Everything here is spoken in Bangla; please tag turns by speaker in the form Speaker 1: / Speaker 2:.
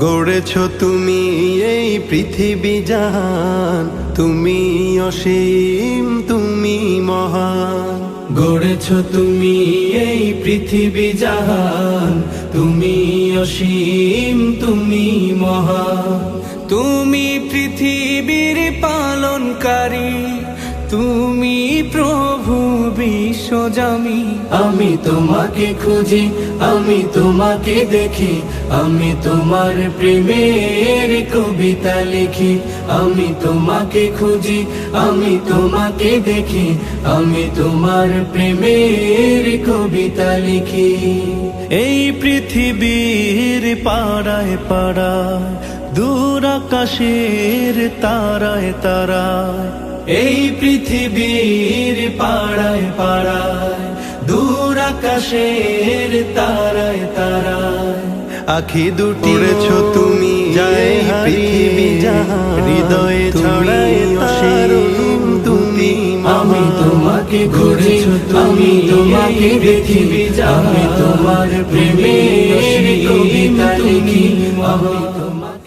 Speaker 1: গড়েছ তুমি এই পৃথিবী জাহান, তুমি অসীম, তুমি মহান।
Speaker 2: গড়েছ তুমি এই পৃথিবী জাহান, তুমি অসীম, তুমি মহান। তুমি পৃথিবীর পালনকারী, তুমি প্রভু বিশ্বজামি। আমি তোমাকে খুঁজি, আমি তোমাকে দেখি, আমি তোমার প্রেমের কবিতা লিখি। আমি তোমাকে খুঁজি, আমি তোমাকে দেখি, আমি তোমার প্রেমের কবিতা লিখি।
Speaker 3: এই পৃথিবীর পাড়ায় পাড়ায়, দূর আকাশের তারায় তারায়,
Speaker 2: এই পৃথিবীর পাড়ায় পাড়ায়, দূর আকাশের তারায় তারায়,
Speaker 1: আখি দুটি করেছ তুমি যায় পৃথিবী জাহান, হৃদয়ে ছড়ায় অসীম, তুমি
Speaker 2: আমি তোমাকে খুঁজি, আমি তোমাকে দেখি, আমি তোমার প্রেমের কবিতা লিখি। আমি তোমাকে